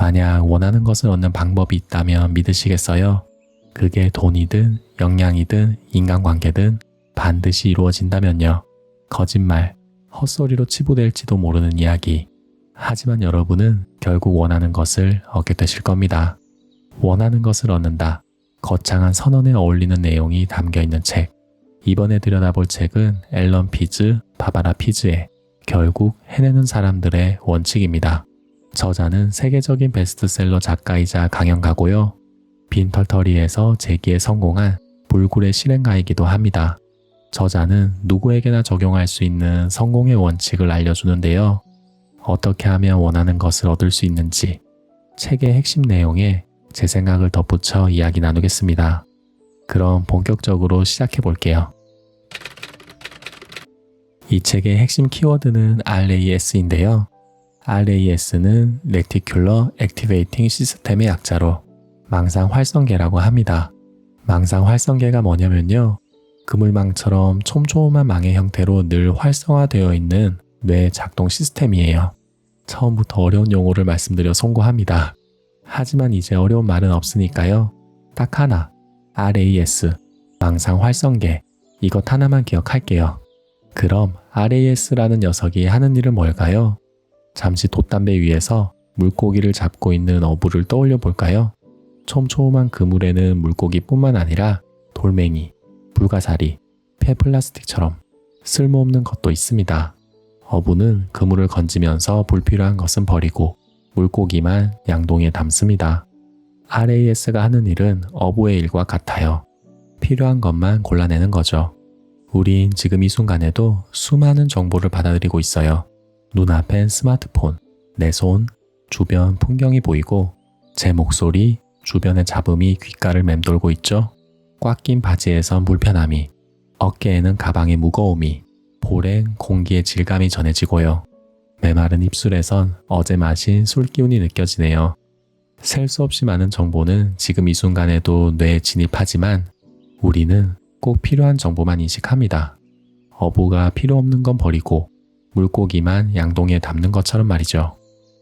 만약 원하는 것을 얻는 방법이 있다면 믿으시겠어요? 그게 돈이든 역량이든 인간관계든 반드시 이루어진다면요. 거짓말, 헛소리로 치부될지도 모르는 이야기. 하지만 여러분은 결국 원하는 것을 얻게 되실 겁니다. 원하는 것을 얻는다. 거창한 선언에 어울리는 내용이 담겨있는 책. 이번에 들여다볼 책은 앨런 피즈, 바바라 피즈의 결국 해내는 사람들의 원칙입니다. 저자는 세계적인 베스트셀러 작가이자 강연가고요. 빈털터리에서 재기에 성공한 불굴의 실행가이기도 합니다. 저자는 누구에게나 적용할 수 있는 성공의 원칙을 알려주는데요. 어떻게 하면 원하는 것을 얻을 수 있는지 책의 핵심 내용에 제 생각을 덧붙여 이야기 나누겠습니다. 그럼 본격적으로 시작해 볼게요. 이 책의 핵심 키워드는 RAS인데요. RAS는 Reticular Activating System의 약자로 망상 활성계라고 합니다. 망상 활성계가 뭐냐면요. 그물망처럼 촘촘한 망의 형태로 늘 활성화되어 있는 뇌 작동 시스템이에요. 처음부터 어려운 용어를 말씀드려 송구합니다. 하지만 이제 어려운 말은 없으니까요. 딱 하나, RAS, 망상 활성계, 이것 하나만 기억할게요. 그럼 RAS라는 녀석이 하는 일은 뭘까요? 잠시 돛담배 위에서 물고기를 잡고 있는 어부를 떠올려 볼까요? 촘촘한 그물에는 물고기뿐만 아니라 돌멩이, 불가사리, 폐플라스틱처럼 쓸모없는 것도 있습니다. 어부는 그물을 건지면서 불필요한 것은 버리고 물고기만 양동이에 담습니다. RAS가 하는 일은 어부의 일과 같아요. 필요한 것만 골라내는 거죠. 우린 지금 이 순간에도 수많은 정보를 받아들이고 있어요. 눈앞엔 스마트폰, 내 손, 주변 풍경이 보이고 제 목소리, 주변의 잡음이 귓가를 맴돌고 있죠. 꽉 낀 바지에선 불편함이, 어깨에는 가방의 무거움이, 볼엔 공기의 질감이 전해지고요. 메마른 입술에선 어제 마신 술 기운이 느껴지네요. 셀 수 없이 많은 정보는 지금 이 순간에도 뇌에 진입하지만 우리는 꼭 필요한 정보만 인식합니다. 어부가 필요 없는 건 버리고 물고기만 양동이에 담는 것처럼 말이죠.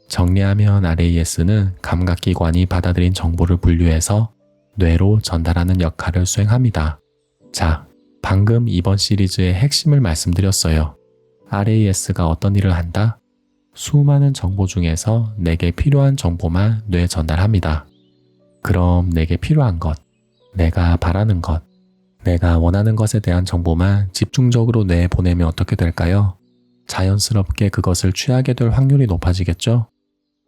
정리하면 RAS는 감각기관이 받아들인 정보를 분류해서 뇌로 전달하는 역할을 수행합니다. 자, 방금 이번 시리즈의 핵심을 말씀드렸어요. RAS가 어떤 일을 한다? 수많은 정보 중에서 내게 필요한 정보만 뇌에 전달합니다. 그럼 내게 필요한 것, 내가 바라는 것, 내가 원하는 것에 대한 정보만 집중적으로 뇌에 보내면 어떻게 될까요? 자연스럽게 그것을 취하게 될 확률이 높아지겠죠?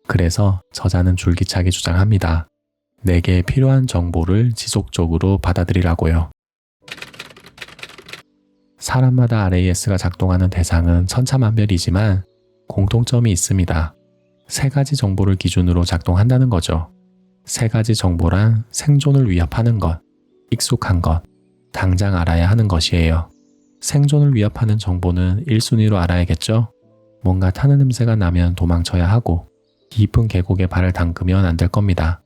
그래서 저자는 줄기차게 주장합니다. 내게 필요한 정보를 지속적으로 받아들이라고요. 사람마다 RAS가 작동하는 대상은 천차만별이지만 공통점이 있습니다. 세 가지 정보를 기준으로 작동한다는 거죠. 세 가지 정보란 생존을 위협하는 것, 익숙한 것, 당장 알아야 하는 것이에요. 생존을 위협하는 정보는 1순위로 알아야겠죠? 뭔가 타는 냄새가 나면 도망쳐야 하고 깊은 계곡에 발을 담그면 안 될 겁니다.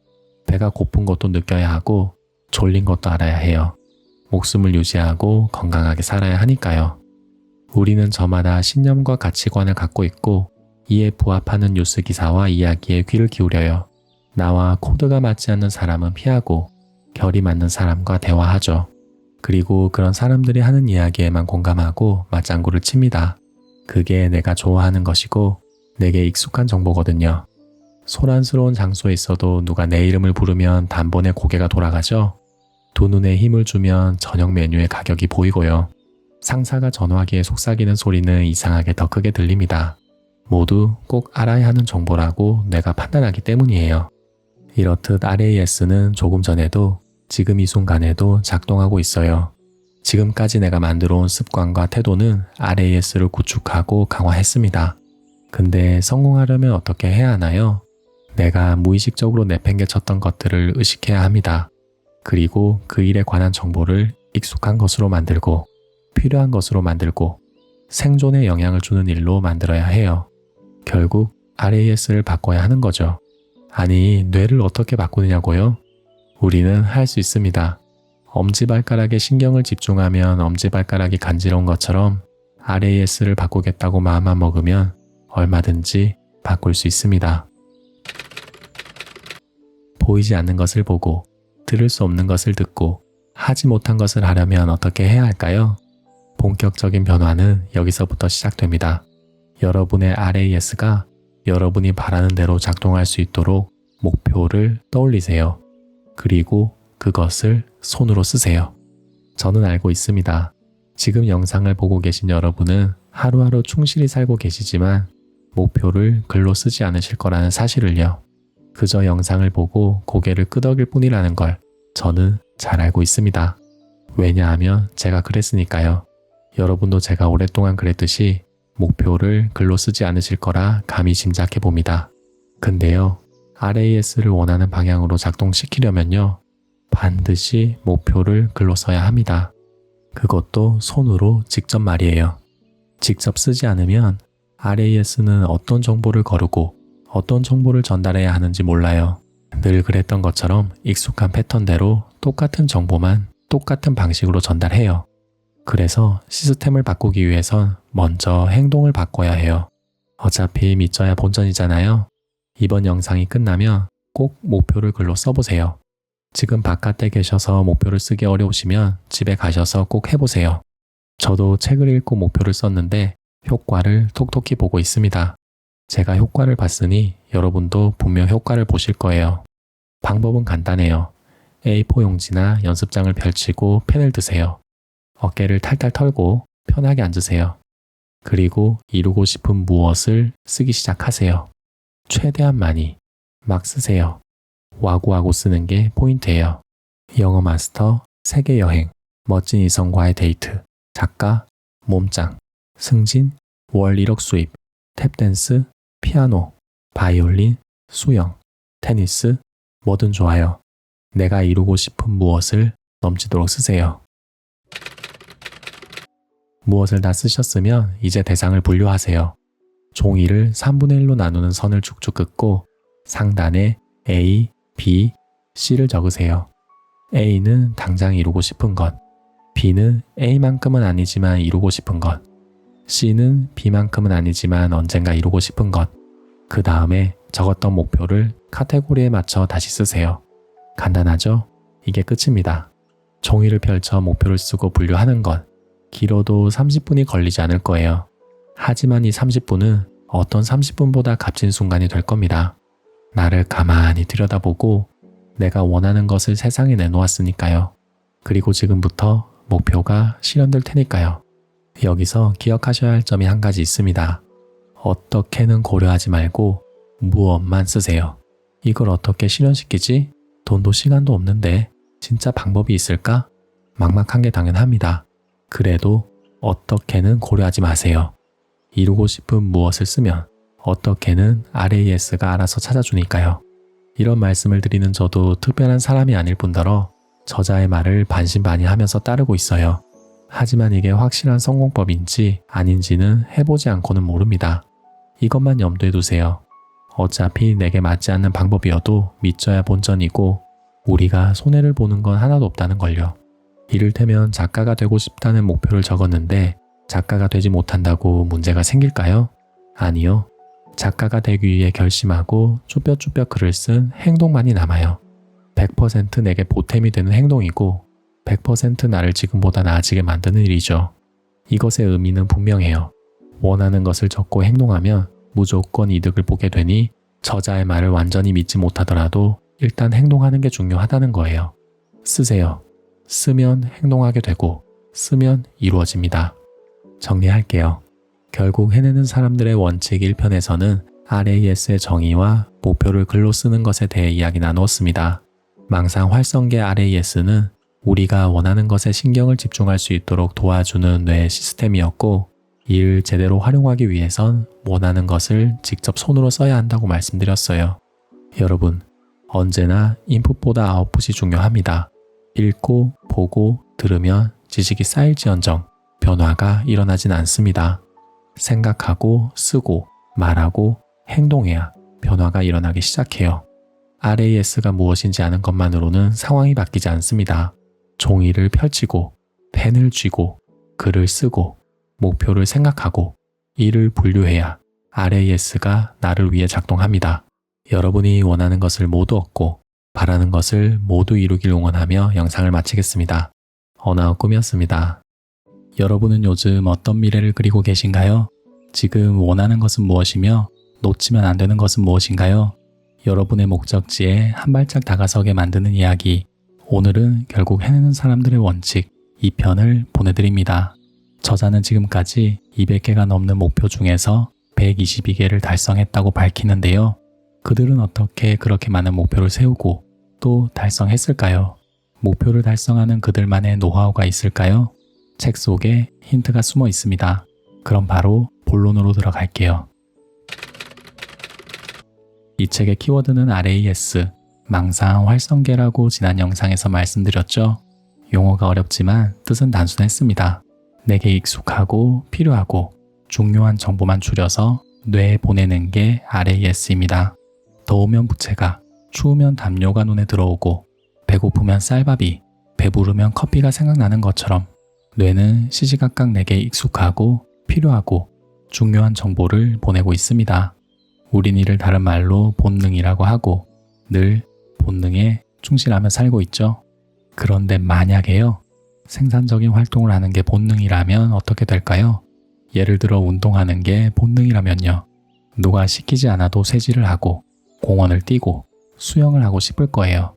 배가 고픈 것도 느껴야 하고 졸린 것도 알아야 해요. 목숨을 유지하고 건강하게 살아야 하니까요. 우리는 저마다 신념과 가치관을 갖고 있고 이에 부합하는 뉴스 기사와 이야기에 귀를 기울여요. 나와 코드가 맞지 않는 사람은 피하고 결이 맞는 사람과 대화하죠. 그리고 그런 사람들이 하는 이야기에만 공감하고 맞장구를 칩니다. 그게 내가 좋아하는 것이고 내게 익숙한 정보거든요. 소란스러운 장소에 있어도 누가 내 이름을 부르면 단번에 고개가 돌아가죠. 두 눈에 힘을 주면 저녁 메뉴의 가격이 보이고요. 상사가 전화기에 속삭이는 소리는 이상하게 더 크게 들립니다. 모두 꼭 알아야 하는 정보라고 뇌가 판단하기 때문이에요. 이렇듯 RAS는 조금 전에도 지금 이 순간에도 작동하고 있어요. 지금까지 내가 만들어 온 습관과 태도는 RAS를 구축하고 강화했습니다. 근데 성공하려면 어떻게 해야 하나요? 내가 무의식적으로 내팽개쳤던 것들을 의식해야 합니다. 그리고 그 일에 관한 정보를 익숙한 것으로 만들고 필요한 것으로 만들고 생존에 영향을 주는 일로 만들어야 해요. 결국 RAS를 바꿔야 하는 거죠. 아니, 뇌를 어떻게 바꾸느냐고요? 우리는 할 수 있습니다. 엄지발가락에 신경을 집중하면 엄지발가락이 간지러운 것처럼 RAS를 바꾸겠다고 마음만 먹으면 얼마든지 바꿀 수 있습니다. 보이지 않는 것을 보고 들을 수 없는 것을 듣고 하지 못한 것을 하려면 어떻게 해야 할까요? 본격적인 변화는 여기서부터 시작됩니다. 여러분의 RAS가 여러분이 바라는 대로 작동할 수 있도록 목표를 떠올리세요. 그리고 그것을 손으로 쓰세요. 저는 알고 있습니다. 지금 영상을 보고 계신 여러분은 하루하루 충실히 살고 계시지만 목표를 글로 쓰지 않으실 거라는 사실을요. 그저 영상을 보고 고개를 끄덕일 뿐이라는 걸 저는 잘 알고 있습니다. 왜냐하면 제가 그랬으니까요. 여러분도 제가 오랫동안 그랬듯이 목표를 글로 쓰지 않으실 거라 감히 짐작해 봅니다. 근데요, RAS를 원하는 방향으로 작동시키려면요, 반드시 목표를 글로 써야 합니다. 그것도 손으로 직접 말이에요. 직접 쓰지 않으면 RAS는 어떤 정보를 거르고 어떤 정보를 전달해야 하는지 몰라요. 늘 그랬던 것처럼 익숙한 패턴대로 똑같은 정보만 똑같은 방식으로 전달해요. 그래서 시스템을 바꾸기 위해선 먼저 행동을 바꿔야 해요. 어차피 믿져야 본전이잖아요. 이번 영상이 끝나면 꼭 목표를 글로 써보세요. 지금 바깥에 계셔서 목표를 쓰기 어려우시면 집에 가셔서 꼭 해보세요. 저도 책을 읽고 목표를 썼는데 효과를 톡톡히 보고 있습니다. 제가 효과를 봤으니 여러분도 분명 효과를 보실 거예요. 방법은 간단해요. A4 용지나 연습장을 펼치고 펜을 드세요. 어깨를 탈탈 털고 편하게 앉으세요. 그리고 이루고 싶은 무엇을 쓰기 시작하세요. 최대한 많이 막 쓰세요. 와구와구 쓰는 게 포인트예요. 영어 마스터, 세계 여행, 멋진 이성과의 데이트, 작가, 몸짱, 승진, 월 1억 수입, 탭댄스, 피아노, 바이올린, 수영, 테니스, 뭐든 좋아요. 내가 이루고 싶은 무엇을 넘치도록 쓰세요. 무엇을 다 쓰셨으면 이제 대상을 분류하세요. 종이를 3분의 1로 나누는 선을 쭉쭉 긋고 상단에 A, B, C를 적으세요. A는 당장 이루고 싶은 것, B는 A만큼은 아니지만 이루고 싶은 것, C는 B만큼은 아니지만 언젠가 이루고 싶은 것, 그 다음에 적었던 목표를 카테고리에 맞춰 다시 쓰세요. 간단하죠? 이게 끝입니다. 종이를 펼쳐 목표를 쓰고 분류하는 것, 길어도 30분이 걸리지 않을 거예요. 하지만 이 30분은 어떤 30분보다 값진 순간이 될 겁니다. 나를 가만히 들여다보고 내가 원하는 것을 세상에 내놓았으니까요. 그리고 지금부터 목표가 실현될 테니까요. 여기서 기억하셔야 할 점이 한 가지 있습니다. 어떻게는 고려하지 말고 무엇만 쓰세요. 이걸 어떻게 실현시키지? 돈도 시간도 없는데 진짜 방법이 있을까? 막막한 게 당연합니다. 그래도 어떻게는 고려하지 마세요. 이루고 싶은 무엇을 쓰면 어떻게는 RAS가 알아서 찾아주니까요. 이런 말씀을 드리는 저도 특별한 사람이 아닐 뿐더러 저자의 말을 반신반의하면서 따르고 있어요. 하지만 이게 확실한 성공법인지 아닌지는 해보지 않고는 모릅니다. 이것만 염두에 두세요. 어차피 내게 맞지 않는 방법이어도 믿져야 본전이고 우리가 손해를 보는 건 하나도 없다는 걸요. 이를테면 작가가 되고 싶다는 목표를 적었는데 작가가 되지 못한다고 문제가 생길까요? 아니요. 작가가 되기 위해 결심하고 쭈뼛쭈뼛 글을 쓴 행동만이 남아요. 100% 내게 보탬이 되는 행동이고 100% 나를 지금보다 나아지게 만드는 일이죠. 이것의 의미는 분명해요. 원하는 것을 적고 행동하면 무조건 이득을 보게 되니 저자의 말을 완전히 믿지 못하더라도 일단 행동하는 게 중요하다는 거예요. 쓰세요. 쓰면 행동하게 되고 쓰면 이루어집니다. 정리할게요. 결국 해내는 사람들의 원칙 1편에서는 RAS의 정의와 목표를 글로 쓰는 것에 대해 이야기 나누었습니다. 망상 활성계 RAS는 우리가 원하는 것에 신경을 집중할 수 있도록 도와주는 뇌 시스템이었고 이를 제대로 활용하기 위해선 원하는 것을 직접 손으로 써야 한다고 말씀드렸어요. 여러분, 언제나 인풋보다 아웃풋이 중요합니다. 읽고, 보고, 들으면 지식이 쌓일지언정 변화가 일어나진 않습니다. 생각하고, 쓰고, 말하고, 행동해야 변화가 일어나기 시작해요. RAS가 무엇인지 아는 것만으로는 상황이 바뀌지 않습니다. 종이를 펼치고, 펜을 쥐고, 글을 쓰고, 목표를 생각하고, 이를 분류해야 RAS가 나를 위해 작동합니다. 여러분이 원하는 것을 모두 얻고 바라는 것을 모두 이루길 응원하며 영상을 마치겠습니다. 어나우 꿈이었습니다. 여러분은 요즘 어떤 미래를 그리고 계신가요? 지금 원하는 것은 무엇이며 놓치면 안 되는 것은 무엇인가요? 여러분의 목적지에 한 발짝 다가서게 만드는 이야기. 오늘은 결국 해내는 사람들의 원칙 2편을 보내드립니다. 저자는 지금까지 200개가 넘는 목표 중에서 122개를 달성했다고 밝히는데요. 그들은 어떻게 그렇게 많은 목표를 세우고 또 달성했을까요? 목표를 달성하는 그들만의 노하우가 있을까요? 책 속에 힌트가 숨어 있습니다. 그럼 바로 본론으로 들어갈게요. 이 책의 키워드는 RAS, 망상 활성계라고 지난 영상에서 말씀드렸죠. 용어가 어렵지만 뜻은 단순했습니다. 내게 익숙하고 필요하고 중요한 정보만 줄여서 뇌에 보내는 게 RAS입니다. 더우면 부채가, 추우면 담요가 눈에 들어오고 배고프면 쌀밥이, 배부르면 커피가 생각나는 것처럼 뇌는 시시각각 내게 익숙하고 필요하고 중요한 정보를 보내고 있습니다. 우린 이를 다른 말로 본능이라고 하고 늘 본능에 충실하며 살고 있죠. 그런데 만약에요, 생산적인 활동을 하는 게 본능이라면 어떻게 될까요? 예를 들어 운동하는 게 본능이라면요. 누가 시키지 않아도 쇠질을 하고 공원을 뛰고 수영을 하고 싶을 거예요.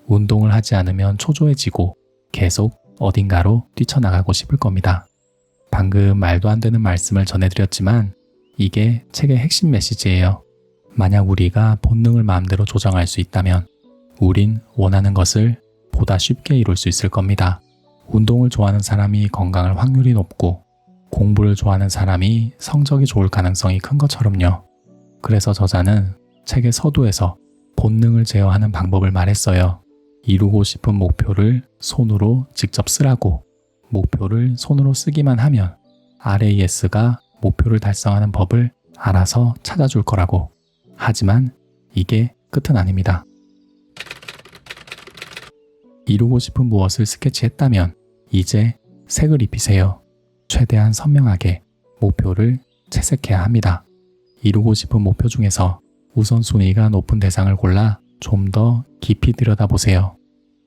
운동을 하지 않으면 초조해지고 계속 어딘가로 뛰쳐나가고 싶을 겁니다. 방금 말도 안 되는 말씀을 전해드렸지만 이게 책의 핵심 메시지예요. 만약 우리가 본능을 마음대로 조정할 수 있다면 우린 원하는 것을 보다 쉽게 이룰 수 있을 겁니다. 운동을 좋아하는 사람이 건강할 확률이 높고 공부를 좋아하는 사람이 성적이 좋을 가능성이 큰 것처럼요. 그래서 저자는 책의 서두에서 본능을 제어하는 방법을 말했어요. 이루고 싶은 목표를 손으로 직접 쓰라고. 목표를 손으로 쓰기만 하면 RAS가 목표를 달성하는 법을 알아서 찾아줄 거라고. 하지만 이게 끝은 아닙니다. 이루고 싶은 무엇을 스케치했다면 이제 색을 입히세요. 최대한 선명하게 목표를 채색해야 합니다. 이루고 싶은 목표 중에서 우선순위가 높은 대상을 골라 좀 더 깊이 들여다보세요.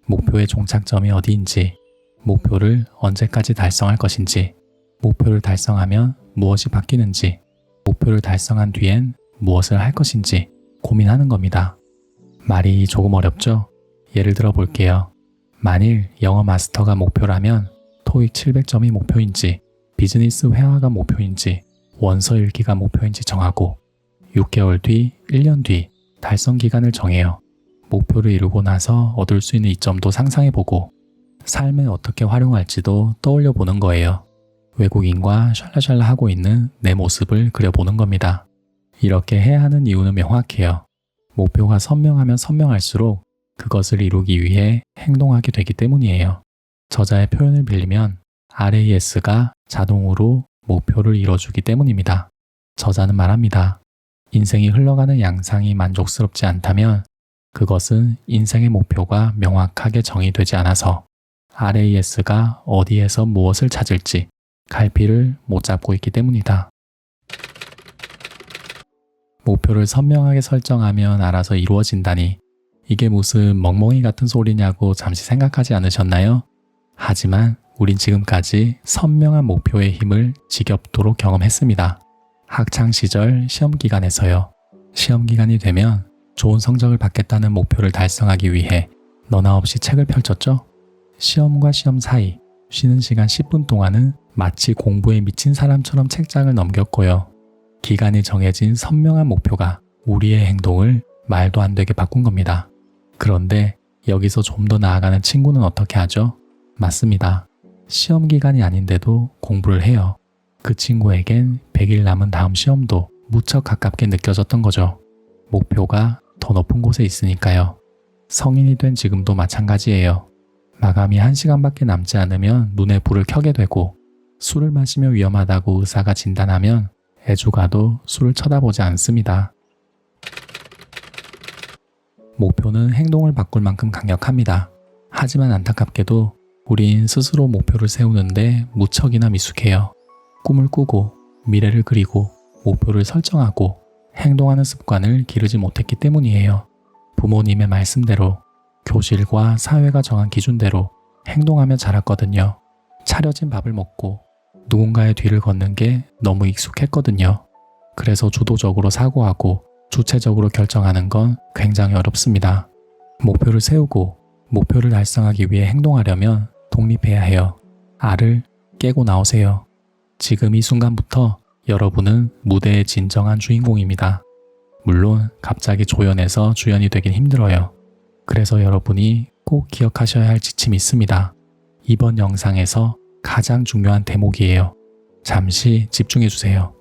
목표의 종착점이 어디인지, 목표를 언제까지 달성할 것인지, 목표를 달성하면 무엇이 바뀌는지, 목표를 달성한 뒤엔 무엇을 할 것인지 고민하는 겁니다. 말이 조금 어렵죠? 예를 들어 볼게요. 만일 영어 마스터가 목표라면 토익 700점이 목표인지, 비즈니스 회화가 목표인지, 원서 읽기가 목표인지 정하고 6개월 뒤, 1년 뒤 달성 기간을 정해요. 목표를 이루고 나서 얻을 수 있는 이점도 상상해보고 삶에 어떻게 활용할지도 떠올려 보는 거예요. 외국인과 샬라샬라 하고 있는 내 모습을 그려보는 겁니다. 이렇게 해야 하는 이유는 명확해요. 목표가 선명하면 선명할수록 그것을 이루기 위해 행동하게 되기 때문이에요. 저자의 표현을 빌리면 RAS가 자동으로 목표를 이뤄주기 때문입니다. 저자는 말합니다. 인생이 흘러가는 양상이 만족스럽지 않다면 그것은 인생의 목표가 명확하게 정의되지 않아서 RAS가 어디에서 무엇을 찾을지 갈피를 못 잡고 있기 때문이다. 목표를 선명하게 설정하면 알아서 이루어진다니 이게 무슨 멍멍이 같은 소리냐고 잠시 생각하지 않으셨나요? 하지만 우린 지금까지 선명한 목표의 힘을 지겹도록 경험했습니다. 학창시절 시험기간에서요. 시험기간이 되면 좋은 성적을 받겠다는 목표를 달성하기 위해 너나 없이 책을 펼쳤죠. 시험과 시험 사이 쉬는 시간 10분 동안은 마치 공부에 미친 사람처럼 책장을 넘겼고요. 기간이 정해진 선명한 목표가 우리의 행동을 말도 안 되게 바꾼 겁니다. 그런데 여기서 좀 더 나아가는 친구는 어떻게 하죠? 맞습니다. 시험 기간이 아닌데도 공부를 해요. 그 친구에겐 100일 남은 다음 시험도 무척 가깝게 느껴졌던 거죠. 목표가 더 높은 곳에 있으니까요. 성인이 된 지금도 마찬가지예요. 마감이 1시간밖에 남지 않으면 눈에 불을 켜게 되고 술을 마시면 위험하다고 의사가 진단하면 애주가도 술을 쳐다보지 않습니다. 목표는 행동을 바꿀 만큼 강력합니다. 하지만 안타깝게도 우린 스스로 목표를 세우는데 무척이나 미숙해요. 꿈을 꾸고 미래를 그리고 목표를 설정하고 행동하는 습관을 기르지 못했기 때문이에요. 부모님의 말씀대로 교실과 사회가 정한 기준대로 행동하며 자랐거든요. 차려진 밥을 먹고 누군가의 뒤를 걷는 게 너무 익숙했거든요. 그래서 주도적으로 사고하고 주체적으로 결정하는 건 굉장히 어렵습니다. 목표를 세우고 목표를 달성하기 위해 행동하려면 독립해야 해요. 알을 깨고 나오세요. 지금 이 순간부터 여러분은 무대의 진정한 주인공입니다. 물론 갑자기 조연에서 주연이 되긴 힘들어요. 그래서 여러분이 꼭 기억하셔야 할 지침이 있습니다. 이번 영상에서 가장 중요한 대목이에요. 잠시 집중해 주세요.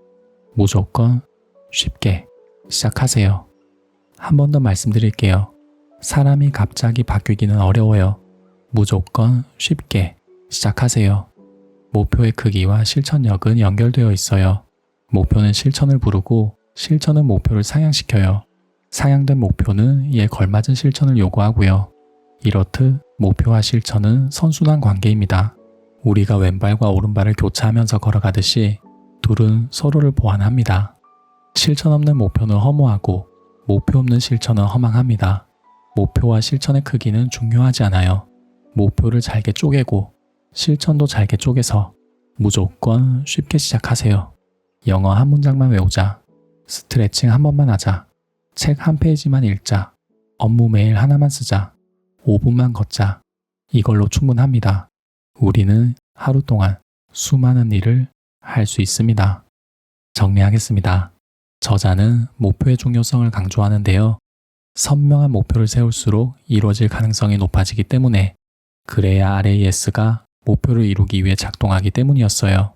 무조건 쉽게 시작하세요. 한 번 더 말씀드릴게요. 사람이 갑자기 바뀌기는 어려워요. 무조건 쉽게 시작하세요. 목표의 크기와 실천력은 연결되어 있어요. 목표는 실천을 부르고 실천은 목표를 상향시켜요. 상향된 목표는 이에 걸맞은 실천을 요구하고요. 이렇듯 목표와 실천은 선순환 관계입니다. 우리가 왼발과 오른발을 교차하면서 걸어가듯이 둘은 서로를 보완합니다. 실천 없는 목표는 허무하고 목표 없는 실천은 허망합니다. 목표와 실천의 크기는 중요하지 않아요. 목표를 잘게 쪼개고 실천도 잘게 쪼개서 무조건 쉽게 시작하세요. 영어 한 문장만 외우자. 스트레칭 한 번만 하자. 책 한 페이지만 읽자. 업무 메일 하나만 쓰자. 5분만 걷자. 이걸로 충분합니다. 우리는 하루 동안 수많은 일을 할 수 있습니다. 정리하겠습니다. 저자는 목표의 중요성을 강조하는데요. 선명한 목표를 세울수록 이루어질 가능성이 높아지기 때문에 그래야 RAS가 목표를 이루기 위해 작동하기 때문이었어요.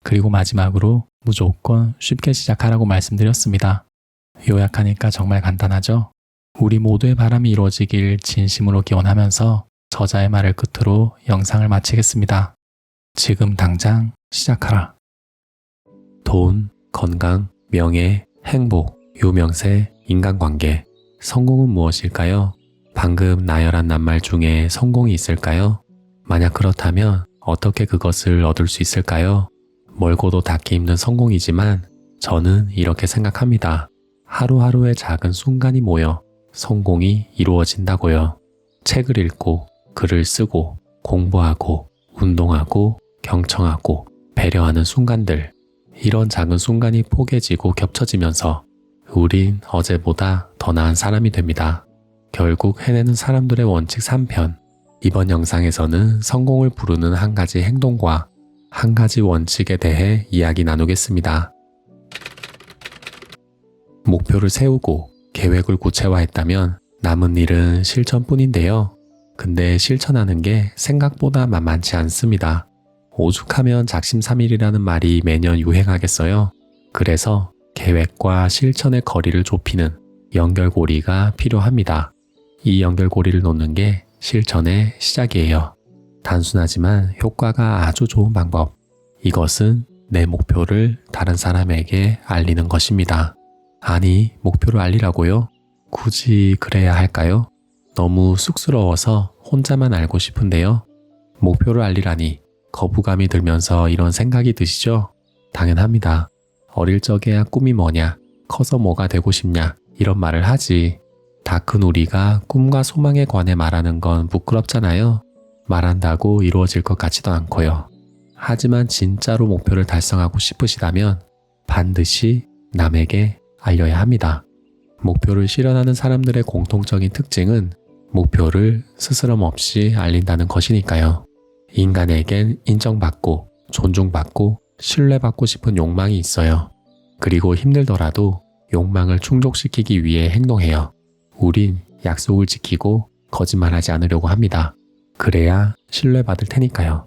그리고 마지막으로 무조건 쉽게 시작하라고 말씀드렸습니다. 요약하니까 정말 간단하죠? 우리 모두의 바람이 이루어지길 진심으로 기원하면서 저자의 말을 끝으로 영상을 마치겠습니다. 지금 당장 시작하라. 돈, 건강, 명예, 행복, 유명세, 인간관계, 성공은 무엇일까요? 방금 나열한 낱말 중에 성공이 있을까요? 만약 그렇다면 어떻게 그것을 얻을 수 있을까요? 멀고도 닿기 힘든 성공이지만 저는 이렇게 생각합니다. 하루하루의 작은 순간이 모여 성공이 이루어진다고요. 책을 읽고, 글을 쓰고, 공부하고, 운동하고, 경청하고, 배려하는 순간들. 이런 작은 순간이 포개지고 겹쳐지면서 우린 어제보다 더 나은 사람이 됩니다. 결국 해내는 사람들의 원칙 3편. 이번 영상에서는 성공을 부르는 한 가지 행동과 한 가지 원칙에 대해 이야기 나누겠습니다. 목표를 세우고 계획을 구체화했다면 남은 일은 실천뿐인데요. 근데 실천하는 게 생각보다 만만치 않습니다. 오죽하면 작심삼일이라는 말이 매년 유행하겠어요. 그래서 계획과 실천의 거리를 좁히는 연결고리가 필요합니다. 이 연결고리를 놓는 게 실천의 시작이에요. 단순하지만 효과가 아주 좋은 방법. 이것은 내 목표를 다른 사람에게 알리는 것입니다. 아니, 목표를 알리라고요? 굳이 그래야 할까요? 너무 쑥스러워서 혼자만 알고 싶은데요. 목표를 알리라니 거부감이 들면서 이런 생각이 드시죠? 당연합니다. 어릴 적에야 꿈이 뭐냐, 커서 뭐가 되고 싶냐 이런 말을 하지. 다 큰 우리가 꿈과 소망에 관해 말하는 건 부끄럽잖아요. 말한다고 이루어질 것 같지도 않고요. 하지만 진짜로 목표를 달성하고 싶으시다면 반드시 남에게 알려야 합니다. 목표를 실현하는 사람들의 공통적인 특징은 목표를 스스럼 없이 알린다는 것이니까요. 인간에겐 인정받고 존중받고 신뢰받고 싶은 욕망이 있어요. 그리고 힘들더라도 욕망을 충족시키기 위해 행동해요. 우린 약속을 지키고 거짓말하지 않으려고 합니다. 그래야 신뢰받을 테니까요.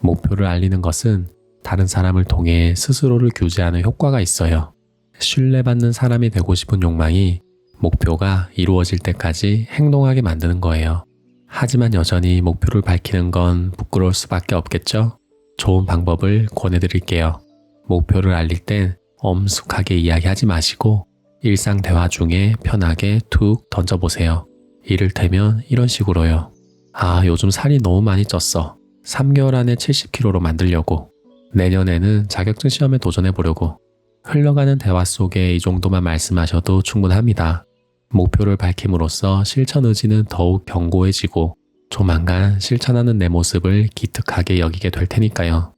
목표를 알리는 것은 다른 사람을 통해 스스로를 규제하는 효과가 있어요. 신뢰받는 사람이 되고 싶은 욕망이 목표가 이루어질 때까지 행동하게 만드는 거예요. 하지만 여전히 목표를 밝히는 건 부끄러울 수밖에 없겠죠? 좋은 방법을 권해드릴게요. 목표를 알릴 땐 엄숙하게 이야기하지 마시고 일상 대화 중에 편하게 툭 던져보세요. 이를테면 이런 식으로요. 아, 요즘 살이 너무 많이 쪘어. 3개월 안에 70kg로 만들려고. 내년에는 자격증 시험에 도전해보려고. 흘러가는 대화 속에 이 정도만 말씀하셔도 충분합니다. 목표를 밝힘으로써 실천 의지는 더욱 견고해지고 조만간 실천하는 내 모습을 기특하게 여기게 될 테니까요.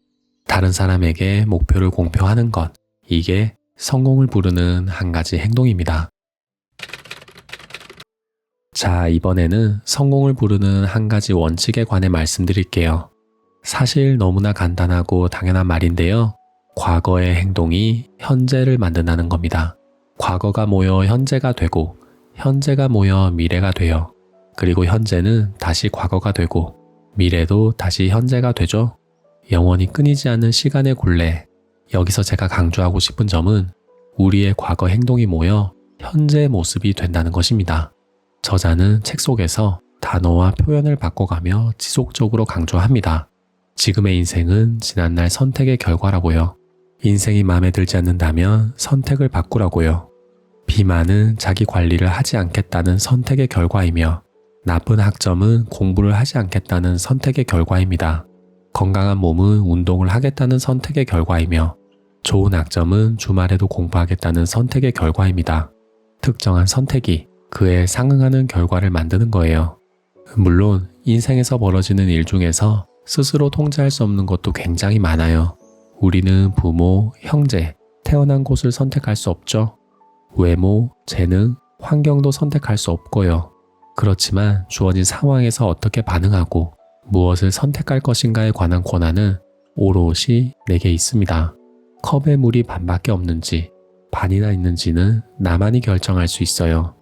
다른 사람에게 목표를 공표하는 것, 이게 성공을 부르는 한 가지 행동입니다. 자, 이번에는 성공을 부르는 한 가지 원칙에 관해 말씀드릴게요. 사실 너무나 간단하고 당연한 말인데요. 과거의 행동이 현재를 만든다는 겁니다. 과거가 모여 현재가 되고, 현재가 모여 미래가 돼요. 그리고 현재는 다시 과거가 되고, 미래도 다시 현재가 되죠. 영원히 끊이지 않는 시간의 굴레. 여기서 제가 강조하고 싶은 점은 우리의 과거 행동이 모여 현재의 모습이 된다는 것입니다. 저자는 책 속에서 단어와 표현을 바꿔가며 지속적으로 강조합니다. 지금의 인생은 지난날 선택의 결과라고요. 인생이 마음에 들지 않는다면 선택을 바꾸라고요. 비만은 자기 관리를 하지 않겠다는 선택의 결과이며 나쁜 학점은 공부를 하지 않겠다는 선택의 결과입니다. 건강한 몸은 운동을 하겠다는 선택의 결과이며 좋은 학점은 주말에도 공부하겠다는 선택의 결과입니다. 특정한 선택이 그에 상응하는 결과를 만드는 거예요. 물론 인생에서 벌어지는 일 중에서 스스로 통제할 수 없는 것도 굉장히 많아요. 우리는 부모, 형제, 태어난 곳을 선택할 수 없죠. 외모, 재능, 환경도 선택할 수 없고요. 그렇지만 주어진 상황에서 어떻게 반응하고 무엇을 선택할 것인가에 관한 권한은 오롯이 내게 있습니다. 컵에 물이 반밖에 없는지 반이나 있는지는 나만이 결정할 수 있어요.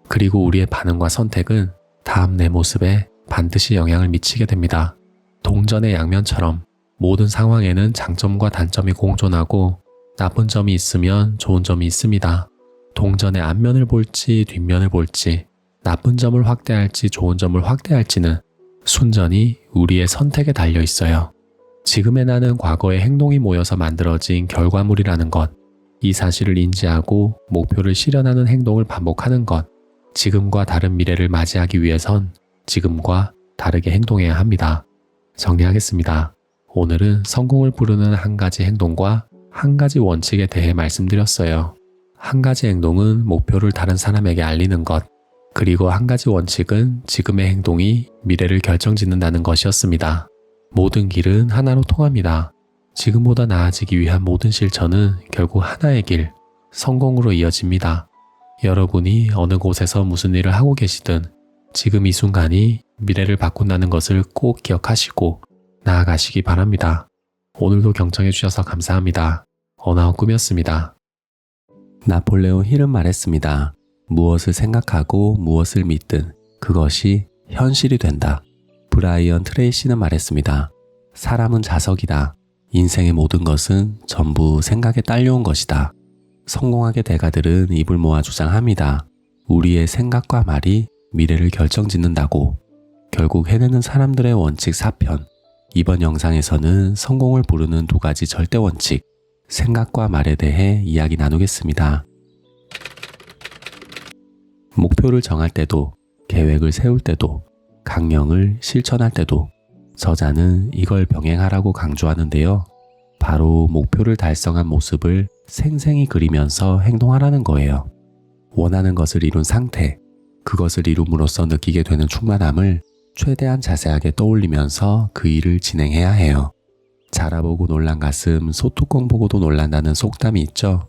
그리고 우리의 반응과 선택은 다음 내 모습에 반드시 영향을 미치게 됩니다. 동전의 양면처럼 모든 상황에는 장점과 단점이 공존하고 나쁜 점이 있으면 좋은 점이 있습니다. 동전의 앞면을 볼지 뒷면을 볼지 나쁜 점을 확대할지 좋은 점을 확대할지는 순전히 우리의 선택에 달려 있어요. 지금의 나는 과거의 행동이 모여서 만들어진 결과물이라는 것, 이 사실을 인지하고 목표를 실현하는 행동을 반복하는 것, 지금과 다른 미래를 맞이하기 위해선 지금과 다르게 행동해야 합니다. 정리하겠습니다. 오늘은 성공을 부르는 한 가지 행동과 한 가지 원칙에 대해 말씀드렸어요. 한 가지 행동은 목표를 다른 사람에게 알리는 것, 그리고 한 가지 원칙은 지금의 행동이 미래를 결정짓는다는 것이었습니다. 모든 길은 하나로 통합니다. 지금보다 나아지기 위한 모든 실천은 결국 하나의 길, 성공으로 이어집니다. 여러분이 어느 곳에서 무슨 일을 하고 계시든 지금 이 순간이 미래를 바꾼다는 것을 꼭 기억하시고 나아가시기 바랍니다. 오늘도 경청해 주셔서 감사합니다. 어나운 꿈이었습니다. 나폴레옹 힐은 말했습니다. 무엇을 생각하고 무엇을 믿든 그것이 현실이 된다. 브라이언 트레이시는 말했습니다. 사람은 자석이다. 인생의 모든 것은 전부 생각에 딸려온 것이다. 성공하게 대가들은 입을 모아 주장합니다. 우리의 생각과 말이 미래를 결정짓는다고. 결국 해내는 사람들의 원칙 4편. 이번 영상에서는 성공을 부르는 두 가지 절대 원칙, 생각과 말에 대해 이야기 나누겠습니다. 목표를 정할 때도, 계획을 세울 때도, 강령을 실천할 때도 저자는 이걸 병행하라고 강조하는데요. 바로 목표를 달성한 모습을 생생히 그리면서 행동하라는 거예요. 원하는 것을 이룬 상태, 그것을 이룸으로써 느끼게 되는 충만함을 최대한 자세하게 떠올리면서 그 일을 진행해야 해요. 자라보고 놀란 가슴, 소뚜껑 보고도 놀란다는 속담이 있죠.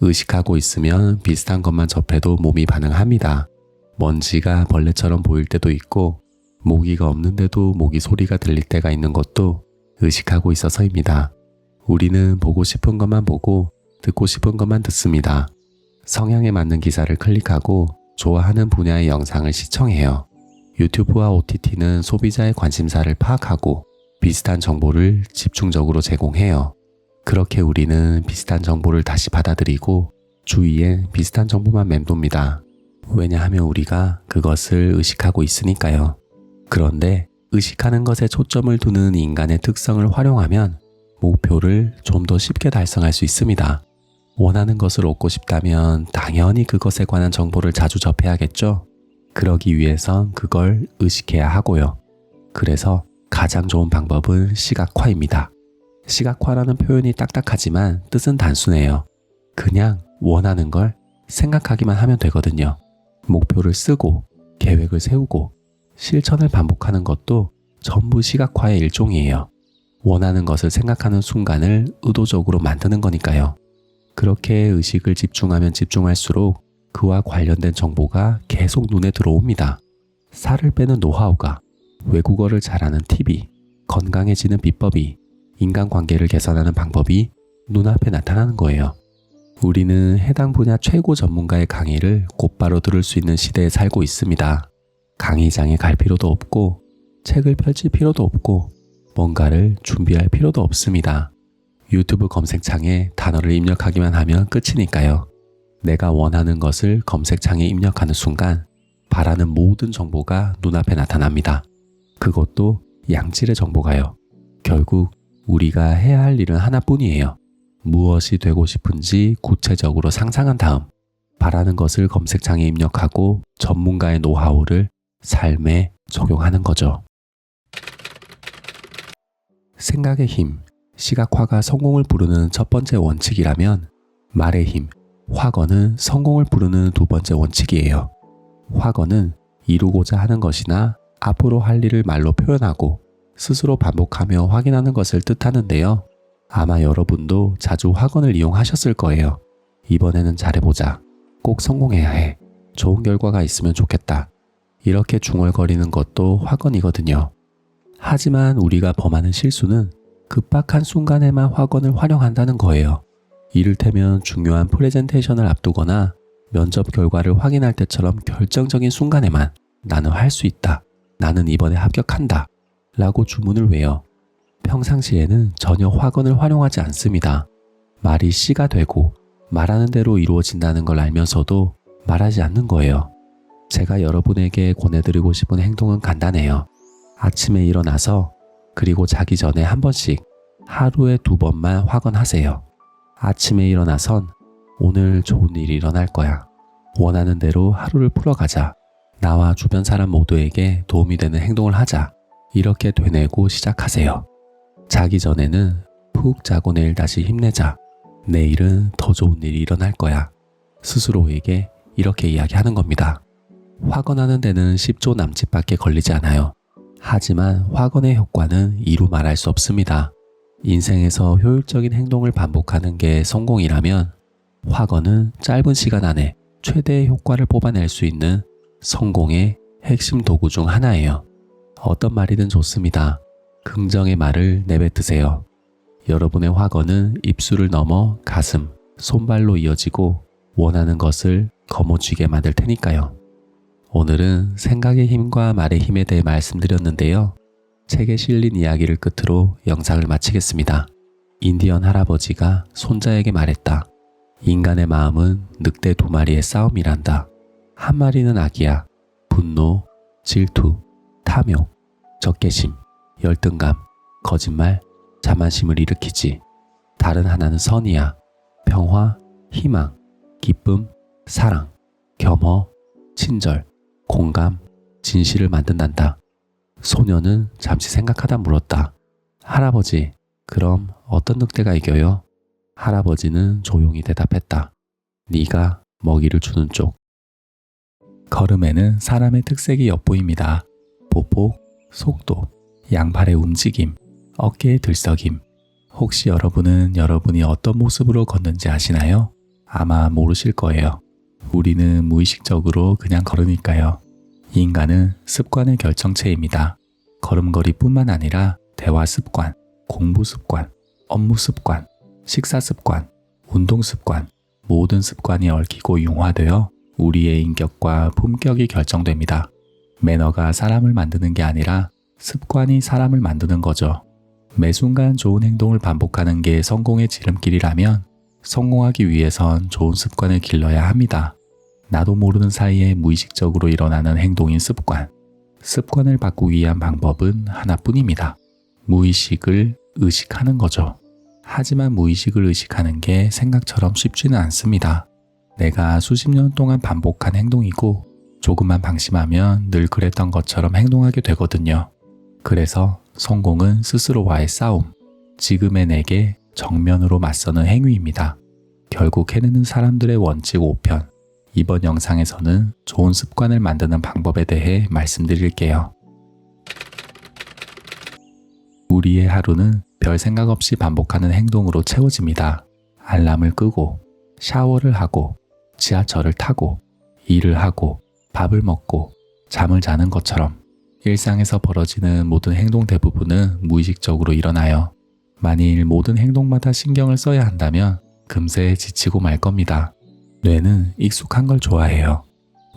의식하고 있으면 비슷한 것만 접해도 몸이 반응합니다. 먼지가 벌레처럼 보일 때도 있고 모기가 없는데도 모기 소리가 들릴 때가 있는 것도 의식하고 있어서입니다. 우리는 보고 싶은 것만 보고 듣고 싶은 것만 듣습니다. 성향에 맞는 기사를 클릭하고 좋아하는 분야의 영상을 시청해요. 유튜브와 OTT는 소비자의 관심사를 파악하고 비슷한 정보를 집중적으로 제공해요. 그렇게 우리는 비슷한 정보를 다시 받아들이고 주위에 비슷한 정보만 맴돕니다. 왜냐하면 우리가 그것을 의식하고 있으니까요. 그런데 의식하는 것에 초점을 두는 인간의 특성을 활용하면 목표를 좀 더 쉽게 달성할 수 있습니다. 원하는 것을 얻고 싶다면 당연히 그것에 관한 정보를 자주 접해야겠죠. 그러기 위해선 그걸 의식해야 하고요. 그래서 가장 좋은 방법은 시각화입니다. 시각화라는 표현이 딱딱하지만 뜻은 단순해요. 그냥 원하는 걸 생각하기만 하면 되거든요. 목표를 쓰고 계획을 세우고 실천을 반복하는 것도 전부 시각화의 일종이에요. 원하는 것을 생각하는 순간을 의도적으로 만드는 거니까요. 그렇게 의식을 집중하면 집중할수록 그와 관련된 정보가 계속 눈에 들어옵니다. 살을 빼는 노하우가, 외국어를 잘하는 팁이, 건강해지는 비법이, 인간관계를 개선하는 방법이 눈앞에 나타나는 거예요. 우리는 해당 분야 최고 전문가의 강의를 곧바로 들을 수 있는 시대에 살고 있습니다. 강의장에 갈 필요도 없고 책을 펼칠 필요도 없고 뭔가를 준비할 필요도 없습니다. 유튜브 검색창에 단어를 입력하기만 하면 끝이니까요. 내가 원하는 것을 검색창에 입력하는 순간 바라는 모든 정보가 눈앞에 나타납니다. 그것도 양질의 정보가요. 결국 우리가 해야 할 일은 하나뿐이에요. 무엇이 되고 싶은지 구체적으로 상상한 다음 바라는 것을 검색창에 입력하고 전문가의 노하우를 삶에 적용하는 거죠. 생각의 힘, 시각화가 성공을 부르는 첫 번째 원칙이라면 말의 힘, 확언은 성공을 부르는 두 번째 원칙이에요. 확언은 이루고자 하는 것이나 앞으로 할 일을 말로 표현하고 스스로 반복하며 확인하는 것을 뜻하는데요. 아마 여러분도 자주 확언을 이용하셨을 거예요. 이번에는 잘해보자. 꼭 성공해야 해. 좋은 결과가 있으면 좋겠다. 이렇게 중얼거리는 것도 확언이거든요. 하지만 우리가 범하는 실수는 급박한 순간에만 확언을 활용한다는 거예요. 이를테면 중요한 프레젠테이션을 앞두거나 면접 결과를 확인할 때처럼 결정적인 순간에만 나는 할 수 있다. 나는 이번에 합격한다. 라고 주문을 외요. 평상시에는 전혀 확언을 활용하지 않습니다. 말이 씨가 되고 말하는 대로 이루어진다는 걸 알면서도 말하지 않는 거예요. 제가 여러분에게 권해드리고 싶은 행동은 간단해요. 아침에 일어나서 그리고 자기 전에 한 번씩 하루에 2번만 확언하세요. 아침에 일어나선 오늘 좋은 일이 일어날 거야. 원하는 대로 하루를 풀어가자. 나와 주변 사람 모두에게 도움이 되는 행동을 하자. 이렇게 되뇌고 시작하세요. 자기 전에는 푹 자고 내일 다시 힘내자. 내일은 더 좋은 일이 일어날 거야. 스스로에게 이렇게 이야기하는 겁니다. 확언하는 데는 10초 남짓밖에 걸리지 않아요. 하지만 확언의 효과는 이루 말할 수 없습니다. 인생에서 효율적인 행동을 반복하는 게 성공이라면 확언은 짧은 시간 안에 최대의 효과를 뽑아낼 수 있는 성공의 핵심 도구 중 하나예요. 어떤 말이든 좋습니다. 긍정의 말을 내뱉으세요. 여러분의 확언은 입술을 넘어 가슴, 손발로 이어지고 원하는 것을 거머쥐게 만들 테니까요. 오늘은 생각의 힘과 말의 힘에 대해 말씀드렸는데요. 책에 실린 이야기를 끝으로 영상을 마치겠습니다. 인디언 할아버지가 손자에게 말했다. 인간의 마음은 늑대 2마리의 싸움이란다. 한 마리는 악이야. 분노, 질투, 탐욕, 적개심, 열등감, 거짓말, 자만심을 일으키지. 다른 하나는 선이야. 평화, 희망, 기쁨, 사랑, 겸허, 친절, 공감, 진실을 만든단다. 소녀는 잠시 생각하다 물었다. 할아버지, 그럼 어떤 늑대가 이겨요? 할아버지는 조용히 대답했다. 네가 먹이를 주는 쪽. 걸음에는 사람의 특색이 엿보입니다. 보폭, 속도, 양팔의 움직임, 어깨의 들썩임. 혹시 여러분은 여러분이 어떤 모습으로 걷는지 아시나요? 아마 모르실 거예요. 우리는 무의식적으로 그냥 걸으니까요. 인간은 습관의 결정체입니다. 걸음걸이뿐만 아니라 대화 습관, 공부 습관, 업무 습관, 식사 습관, 운동 습관, 모든 습관이 얽히고 융화되어 우리의 인격과 품격이 결정됩니다. 매너가 사람을 만드는 게 아니라 습관이 사람을 만드는 거죠. 매 순간 좋은 행동을 반복하는 게 성공의 지름길이라면 성공하기 위해선 좋은 습관을 길러야 합니다. 나도 모르는 사이에 무의식적으로 일어나는 행동인 습관. 습관을 바꾸기 위한 방법은 하나뿐입니다. 무의식을 의식하는 거죠. 하지만 무의식을 의식하는 게 생각처럼 쉽지는 않습니다. 내가 수십 년 동안 반복한 행동이고 조금만 방심하면 늘 그랬던 것처럼 행동하게 되거든요. 그래서 성공은 스스로와의 싸움, 지금의 내게 정면으로 맞서는 행위입니다. 결국 해내는 사람들의 원칙 5편, 이번 영상에서는 좋은 습관을 만드는 방법에 대해 말씀드릴게요. 우리의 하루는 별 생각 없이 반복하는 행동으로 채워집니다. 알람을 끄고, 샤워를 하고, 지하철을 타고, 일을 하고, 밥을 먹고, 잠을 자는 것처럼 일상에서 벌어지는 모든 행동 대부분은 무의식적으로 일어나요. 만일 모든 행동마다 신경을 써야 한다면 금세 지치고 말 겁니다. 뇌는 익숙한 걸 좋아해요.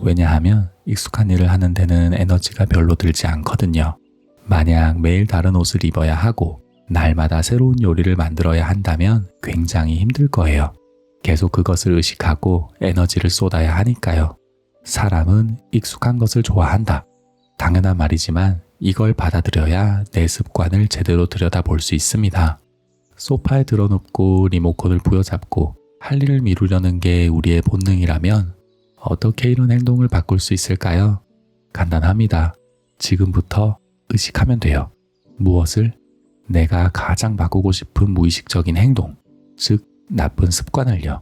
왜냐하면 익숙한 일을 하는 데는 에너지가 별로 들지 않거든요. 만약 매일 다른 옷을 입어야 하고 날마다 새로운 요리를 만들어야 한다면 굉장히 힘들 거예요. 계속 그것을 의식하고 에너지를 쏟아야 하니까요. 사람은 익숙한 것을 좋아한다. 당연한 말이지만 이걸 받아들여야 내 습관을 제대로 들여다볼 수 있습니다. 소파에 드러눕고 리모컨을 부여잡고 할 일을 미루려는 게 우리의 본능이라면 어떻게 이런 행동을 바꿀 수 있을까요? 간단합니다. 지금부터 의식하면 돼요. 무엇을? 내가 가장 바꾸고 싶은 무의식적인 행동, 즉 나쁜 습관을요.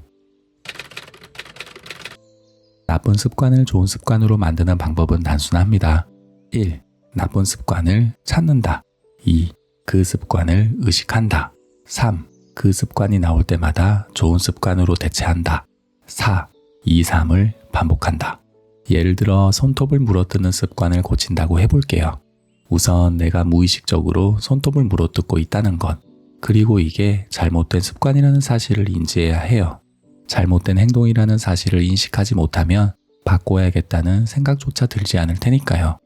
나쁜 습관을 좋은 습관으로 만드는 방법은 단순합니다. 1. 나쁜 습관을 찾는다. 2. 그 습관을 의식한다. 3. 그 습관이 나올 때마다 좋은 습관으로 대체한다. 4. 2, 3을 반복한다. 예를 들어 손톱을 물어뜯는 습관을 고친다고 해볼게요. 우선 내가 무의식적으로 손톱을 물어뜯고 있다는 것, 그리고 이게 잘못된 습관이라는 사실을 인지해야 해요. 잘못된 행동이라는 사실을 인식하지 못하면 바꿔야겠다는 생각조차 들지 않을 테니까요.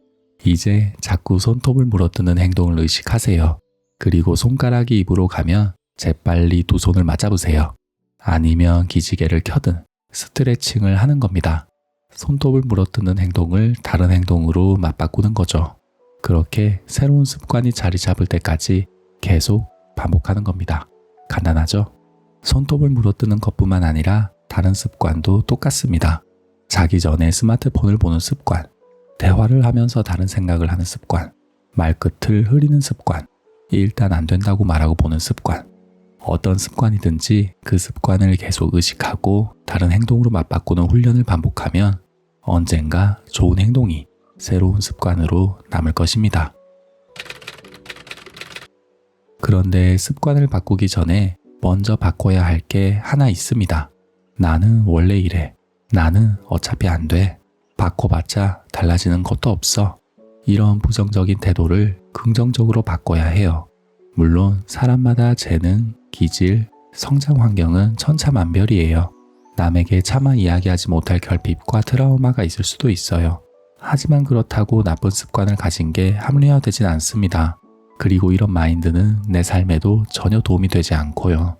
이제 자꾸 손톱을 물어뜯는 행동을 의식하세요. 그리고 손가락이 입으로 가면 재빨리 두 손을 맞잡으세요. 아니면 기지개를 켜든 스트레칭을 하는 겁니다. 손톱을 물어뜯는 행동을 다른 행동으로 맞바꾸는 거죠. 그렇게 새로운 습관이 자리 잡을 때까지 계속 반복하는 겁니다. 간단하죠? 손톱을 물어뜯는 것뿐만 아니라 다른 습관도 똑같습니다. 자기 전에 스마트폰을 보는 습관, 대화를 하면서 다른 생각을 하는 습관, 말끝을 흐리는 습관, 일단 안 된다고 말하고 보는 습관. 어떤 습관이든지 그 습관을 계속 의식하고 다른 행동으로 맞바꾸는 훈련을 반복하면 언젠가 좋은 행동이 새로운 습관으로 남을 것입니다. 그런데 습관을 바꾸기 전에 먼저 바꿔야 할 게 하나 있습니다. 나는 원래 이래. 나는 어차피 안 돼. 바꿔봤자 달라지는 것도 없어. 이런 부정적인 태도를 긍정적으로 바꿔야 해요. 물론 사람마다 재능, 기질, 성장 환경은 천차만별이에요. 남에게 차마 이야기하지 못할 결핍과 트라우마가 있을 수도 있어요. 하지만 그렇다고 나쁜 습관을 가진 게 합리화되진 않습니다. 그리고 이런 마인드는 내 삶에도 전혀 도움이 되지 않고요.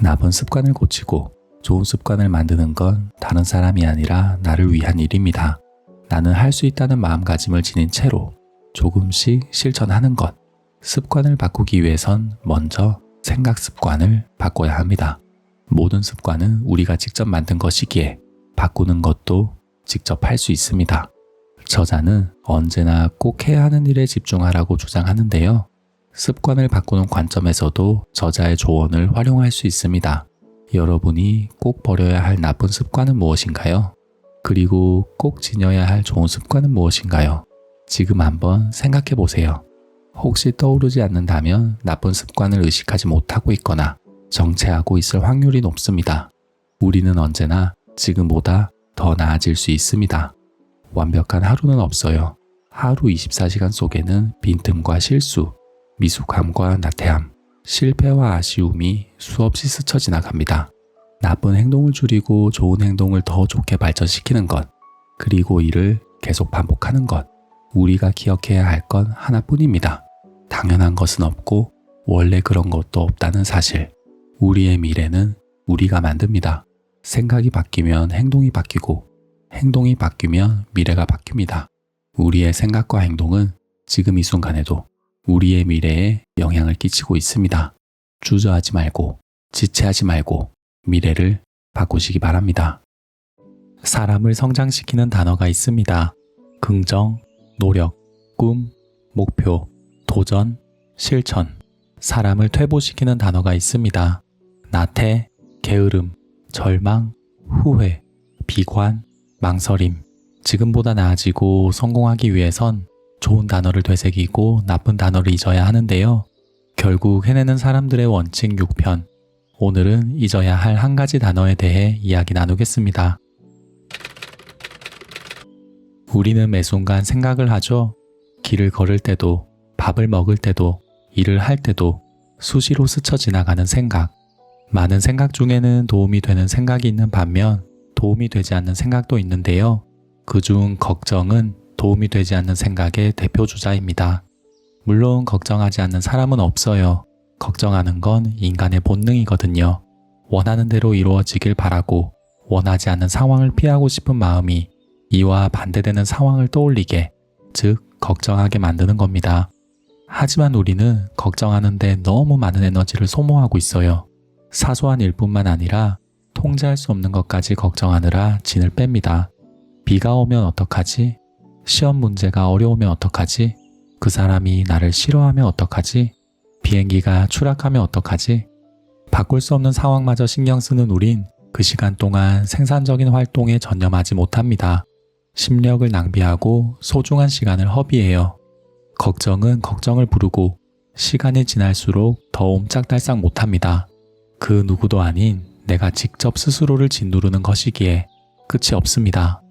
나쁜 습관을 고치고 좋은 습관을 만드는 건 다른 사람이 아니라 나를 위한 일입니다. 나는 할 수 있다는 마음가짐을 지닌 채로 조금씩 실천하는 것. 습관을 바꾸기 위해선 먼저 생각 습관을 바꿔야 합니다. 모든 습관은 우리가 직접 만든 것이기에 바꾸는 것도 직접 할 수 있습니다. 저자는 언제나 꼭 해야 하는 일에 집중하라고 주장하는데요. 습관을 바꾸는 관점에서도 저자의 조언을 활용할 수 있습니다. 여러분이 꼭 버려야 할 나쁜 습관은 무엇인가요? 그리고 꼭 지녀야 할 좋은 습관은 무엇인가요? 지금 한번 생각해 보세요. 혹시 떠오르지 않는다면 나쁜 습관을 의식하지 못하고 있거나 정체하고 있을 확률이 높습니다. 우리는 언제나 지금보다 더 나아질 수 있습니다. 완벽한 하루는 없어요. 하루 24시간 속에는 빈틈과 실수, 미숙함과 나태함, 실패와 아쉬움이 수없이 스쳐 지나갑니다. 나쁜 행동을 줄이고 좋은 행동을 더 좋게 발전시키는 것, 그리고 이를 계속 반복하는 것, 우리가 기억해야 할 건 하나뿐입니다. 당연한 것은 없고 원래 그런 것도 없다는 사실. 우리의 미래는 우리가 만듭니다. 생각이 바뀌면 행동이 바뀌고 행동이 바뀌면 미래가 바뀝니다. 우리의 생각과 행동은 지금 이 순간에도 우리의 미래에 영향을 끼치고 있습니다. 주저하지 말고 지체하지 말고 미래를 바꾸시기 바랍니다. 사람을 성장시키는 단어가 있습니다. 긍정, 노력, 꿈, 목표, 도전, 실천. 사람을 퇴보시키는 단어가 있습니다. 나태, 게으름, 절망, 후회, 비관, 망설임. 지금보다 나아지고 성공하기 위해선 좋은 단어를 되새기고 나쁜 단어를 잊어야 하는데요. 결국 해내는 사람들의 원칙 6편. 오늘은 잊어야 할 한 가지 단어에 대해 이야기 나누겠습니다. 우리는 매 순간 생각을 하죠. 길을 걸을 때도, 밥을 먹을 때도, 일을 할 때도 수시로 스쳐 지나가는 생각. 많은 생각 중에는 도움이 되는 생각이 있는 반면 도움이 되지 않는 생각도 있는데요. 그중 걱정은 도움이 되지 않는 생각의 대표주자입니다. 물론 걱정하지 않는 사람은 없어요. 걱정하는 건 인간의 본능이거든요. 원하는 대로 이루어지길 바라고 원하지 않는 상황을 피하고 싶은 마음이 이와 반대되는 상황을 떠올리게, 즉 걱정하게 만드는 겁니다. 하지만 우리는 걱정하는데 너무 많은 에너지를 소모하고 있어요. 사소한 일뿐만 아니라 통제할 수 없는 것까지 걱정하느라 진을 뺍니다. 비가 오면 어떡하지? 시험 문제가 어려우면 어떡하지? 그 사람이 나를 싫어하면 어떡하지? 비행기가 추락하면 어떡하지? 바꿀 수 없는 상황마저 신경 쓰는 우린 그 시간 동안 생산적인 활동에 전념하지 못합니다. 심력을 낭비하고 소중한 시간을 허비해요. 걱정은 걱정을 부르고 시간이 지날수록 더 옴짝달싹 못합니다. 그 누구도 아닌 내가 직접 스스로를 짓누르는 것이기에 끝이 없습니다.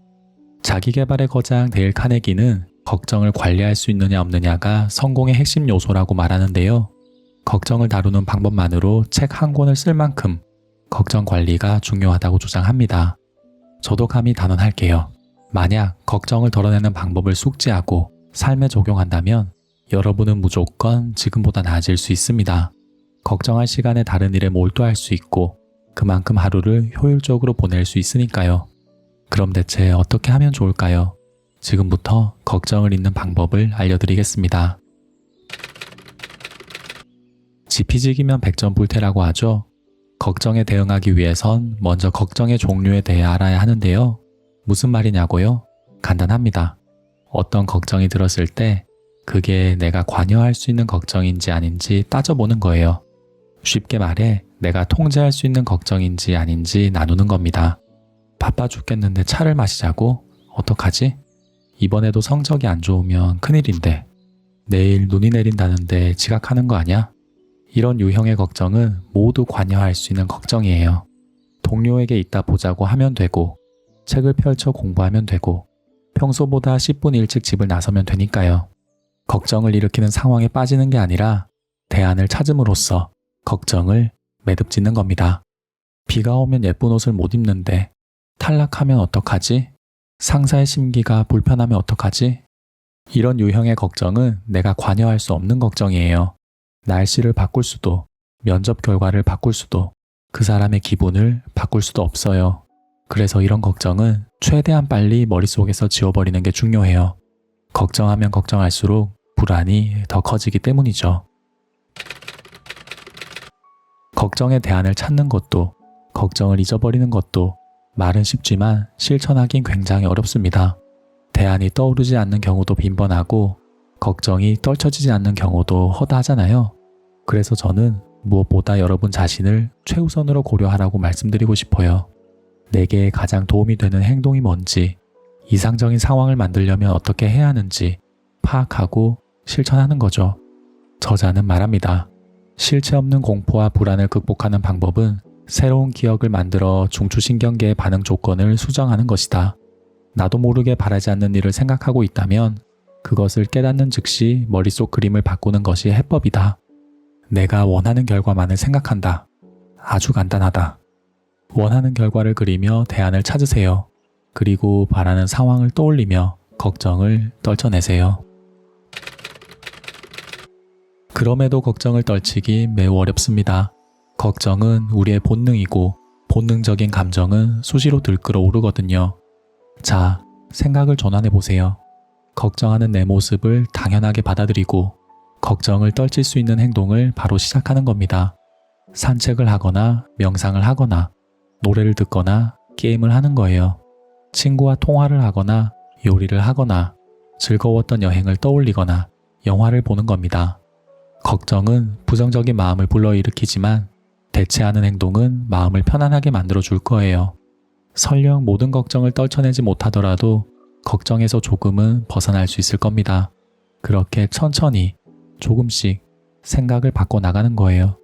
자기계발의 거장 데일 카네기는 걱정을 관리할 수 있느냐 없느냐가 성공의 핵심 요소라고 말하는데요. 걱정을 다루는 방법만으로 책 한 권을 쓸 만큼 걱정 관리가 중요하다고 주장합니다. 저도 감히 단언할게요. 만약 걱정을 덜어내는 방법을 숙지하고 삶에 적용한다면 여러분은 무조건 지금보다 나아질 수 있습니다. 걱정할 시간에 다른 일에 몰두할 수 있고 그만큼 하루를 효율적으로 보낼 수 있으니까요. 그럼 대체 어떻게 하면 좋을까요? 지금부터 걱정을 잊는 방법을 알려드리겠습니다. 지피지기면 백전불태라고 하죠. 걱정에 대응하기 위해선 먼저 걱정의 종류에 대해 알아야 하는데요. 무슨 말이냐고요? 간단합니다. 어떤 걱정이 들었을 때 그게 내가 관여할 수 있는 걱정인지 아닌지 따져보는 거예요. 쉽게 말해 내가 통제할 수 있는 걱정인지 아닌지 나누는 겁니다. 바빠 죽겠는데 차를 마시자고? 어떡하지? 이번에도 성적이 안 좋으면 큰일인데. 내일 눈이 내린다는데 지각하는 거 아니야? 이런 유형의 걱정은 모두 관여할 수 있는 걱정이에요. 동료에게 이따 보자고 하면 되고, 책을 펼쳐 공부하면 되고, 평소보다 10분 일찍 집을 나서면 되니까요. 걱정을 일으키는 상황에 빠지는 게 아니라 대안을 찾음으로써 걱정을 매듭짓는 겁니다. 비가 오면 예쁜 옷을 못 입는데 탈락하면 어떡하지? 상사의 심기가 불편하면 어떡하지? 이런 유형의 걱정은 내가 관여할 수 없는 걱정이에요. 날씨를 바꿀 수도, 면접 결과를 바꿀 수도, 그 사람의 기분을 바꿀 수도 없어요. 그래서 이런 걱정은 최대한 빨리 머릿속에서 지워버리는 게 중요해요. 걱정하면 걱정할수록 불안이 더 커지기 때문이죠. 걱정의 대안을 찾는 것도, 걱정을 잊어버리는 것도 말은 쉽지만 실천하긴 굉장히 어렵습니다. 대안이 떠오르지 않는 경우도 빈번하고 걱정이 떨쳐지지 않는 경우도 허다하잖아요. 그래서 저는 무엇보다 여러분 자신을 최우선으로 고려하라고 말씀드리고 싶어요. 내게 가장 도움이 되는 행동이 뭔지, 이상적인 상황을 만들려면 어떻게 해야 하는지 파악하고 실천하는 거죠. 저자는 말합니다. 실체 없는 공포와 불안을 극복하는 방법은 새로운 기억을 만들어 중추신경계의 반응 조건을 수정하는 것이다. 나도 모르게 바라지 않는 일을 생각하고 있다면 그것을 깨닫는 즉시 머릿속 그림을 바꾸는 것이 해법이다. 내가 원하는 결과만을 생각한다. 아주 간단하다. 원하는 결과를 그리며 대안을 찾으세요. 그리고 바라는 상황을 떠올리며 걱정을 떨쳐내세요. 그럼에도 걱정을 떨치기 매우 어렵습니다. 걱정은 우리의 본능이고 본능적인 감정은 수시로 들끓어 오르거든요. 자, 생각을 전환해 보세요. 걱정하는 내 모습을 당연하게 받아들이고 걱정을 떨칠 수 있는 행동을 바로 시작하는 겁니다. 산책을 하거나 명상을 하거나 노래를 듣거나 게임을 하는 거예요. 친구와 통화를 하거나 요리를 하거나 즐거웠던 여행을 떠올리거나 영화를 보는 겁니다. 걱정은 부정적인 마음을 불러일으키지만 대체하는 행동은 마음을 편안하게 만들어 줄 거예요. 설령 모든 걱정을 떨쳐내지 못하더라도 걱정에서 조금은 벗어날 수 있을 겁니다. 그렇게 천천히 조금씩 생각을 바꿔나가는 거예요.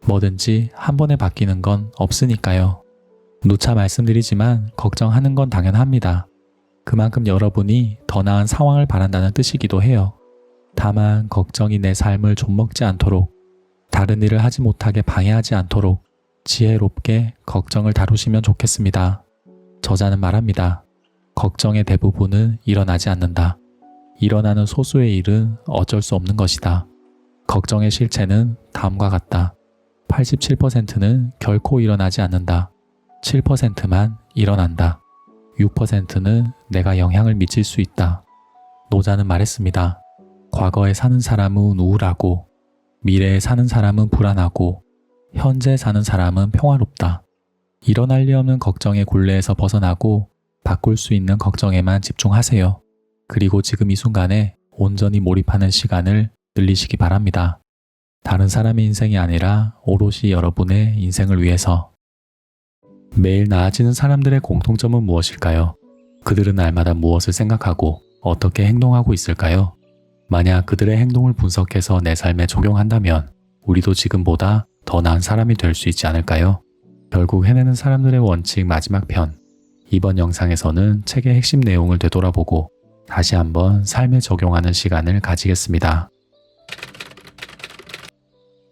뭐든지 한 번에 바뀌는 건 없으니까요. 누차 말씀드리지만 걱정하는 건 당연합니다. 그만큼 여러분이 더 나은 상황을 바란다는 뜻이기도 해요. 다만 걱정이 내 삶을 좀먹지 않도록, 다른 일을 하지 못하게 방해하지 않도록 지혜롭게 걱정을 다루시면 좋겠습니다. 저자는 말합니다. 걱정의 대부분은 일어나지 않는다. 일어나는 소수의 일은 어쩔 수 없는 것이다. 걱정의 실체는 다음과 같다. 87%는 결코 일어나지 않는다. 7%만 일어난다. 6%는 내가 영향을 미칠 수 있다. 노자는 말했습니다. 과거에 사는 사람은 우울하고, 미래에 사는 사람은 불안하고, 현재 사는 사람은 평화롭다. 일어날 리 없는 걱정의 굴레에서 벗어나고 바꿀 수 있는 걱정에만 집중하세요. 그리고 지금 이 순간에 온전히 몰입하는 시간을 늘리시기 바랍니다. 다른 사람의 인생이 아니라 오롯이 여러분의 인생을 위해서. 매일 나아지는 사람들의 공통점은 무엇일까요? 그들은 날마다 무엇을 생각하고 어떻게 행동하고 있을까요? 만약 그들의 행동을 분석해서 내 삶에 적용한다면 우리도 지금보다 더 나은 사람이 될 수 있지 않을까요? 결국 해내는 사람들의 원칙 마지막 편. 이번 영상에서는 책의 핵심 내용을 되돌아보고 다시 한번 삶에 적용하는 시간을 가지겠습니다.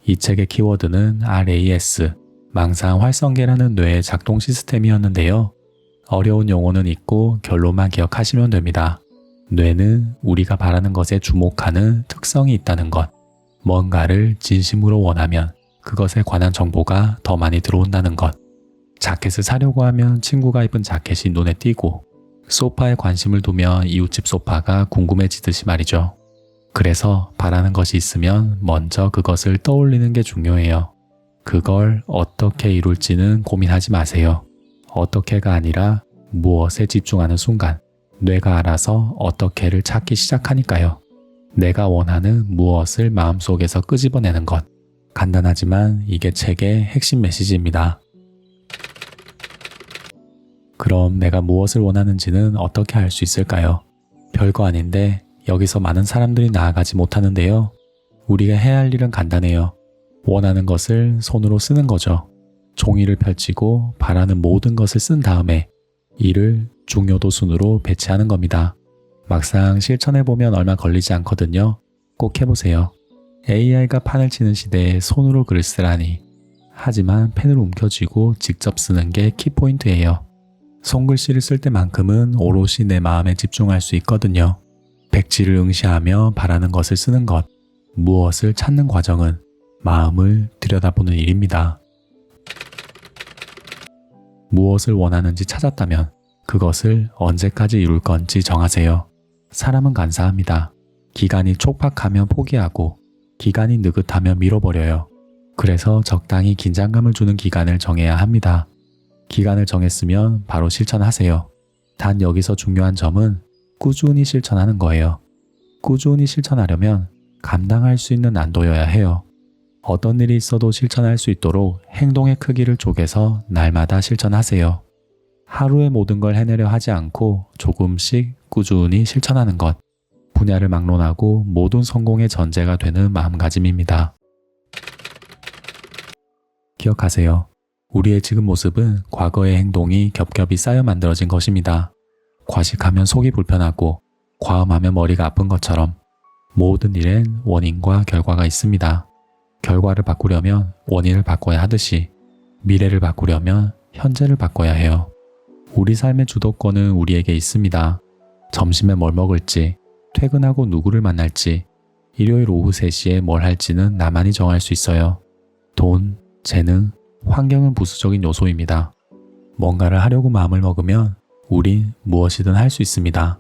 이 책의 키워드는 RAS, 망상 활성계라는 뇌의 작동 시스템이었는데요. 어려운 용어는 잊고 결론만 기억하시면 됩니다. 뇌는 우리가 바라는 것에 주목하는 특성이 있다는 것, 뭔가를 진심으로 원하면 그것에 관한 정보가 더 많이 들어온다는 것, 자켓을 사려고 하면 친구가 입은 자켓이 눈에 띄고 소파에 관심을 두면 이웃집 소파가 궁금해지듯이 말이죠. 그래서 바라는 것이 있으면 먼저 그것을 떠올리는 게 중요해요. 그걸 어떻게 이룰지는 고민하지 마세요. 어떻게가 아니라 무엇에 집중하는 순간 뇌가 알아서 어떻게를 찾기 시작하니까요. 내가 원하는 무엇을 마음속에서 끄집어내는 것. 간단하지만 이게 책의 핵심 메시지입니다. 그럼 내가 무엇을 원하는지는 어떻게 알 수 있을까요? 별거 아닌데 여기서 많은 사람들이 나아가지 못하는데요. 우리가 해야 할 일은 간단해요. 원하는 것을 손으로 쓰는 거죠. 종이를 펼치고 바라는 모든 것을 쓴 다음에 이를 중요도 순으로 배치하는 겁니다. 막상 실천해보면 얼마 걸리지 않거든요. 꼭 해보세요. AI가 판을 치는 시대에 손으로 글을 쓰라니. 하지만 펜을 움켜쥐고 직접 쓰는 게 키포인트예요. 손글씨를 쓸 때만큼은 오롯이 내 마음에 집중할 수 있거든요. 백지를 응시하며 바라는 것을 쓰는 것, 무엇을 찾는 과정은 마음을 들여다보는 일입니다. 무엇을 원하는지 찾았다면 그것을 언제까지 이룰 건지 정하세요. 사람은 간사합니다. 기간이 촉박하면 포기하고 기간이 느긋하면 밀어버려요. 그래서 적당히 긴장감을 주는 기간을 정해야 합니다. 기간을 정했으면 바로 실천하세요. 단 여기서 중요한 점은 꾸준히 실천하는 거예요. 꾸준히 실천하려면 감당할 수 있는 난도여야 해요. 어떤 일이 있어도 실천할 수 있도록 행동의 크기를 쪼개서 날마다 실천하세요. 하루에 모든 걸 해내려 하지 않고 조금씩 꾸준히 실천하는 것. 분야를 막론하고 모든 성공의 전제가 되는 마음가짐입니다. 기억하세요. 우리의 지금 모습은 과거의 행동이 겹겹이 쌓여 만들어진 것입니다. 과식하면 속이 불편하고 과음하면 머리가 아픈 것처럼 모든 일엔 원인과 결과가 있습니다. 결과를 바꾸려면 원인을 바꿔야 하듯이 미래를 바꾸려면 현재를 바꿔야 해요. 우리 삶의 주도권은 우리에게 있습니다. 점심에 뭘 먹을지, 퇴근하고 누구를 만날지, 일요일 오후 3시에 뭘 할지는 나만이 정할 수 있어요. 돈, 재능, 환경은 부수적인 요소입니다. 뭔가를 하려고 마음을 먹으면 우린 무엇이든 할 수 있습니다.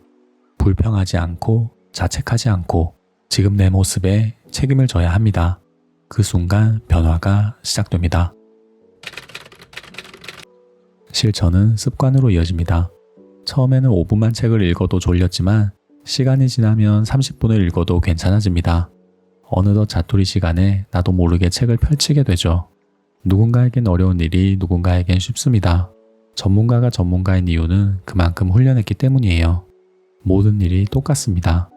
불평하지 않고 자책하지 않고 지금 내 모습에 책임을 져야 합니다. 그 순간 변화가 시작됩니다. 실천은 습관으로 이어집니다. 처음에는 5분만 책을 읽어도 졸렸지만 시간이 지나면 30분을 읽어도 괜찮아집니다. 어느덧 자투리 시간에 나도 모르게 책을 펼치게 되죠. 누군가에겐 어려운 일이 누군가에겐 쉽습니다. 전문가가 전문가인 이유는 그만큼 훈련했기 때문이에요. 모든 일이 똑같습니다.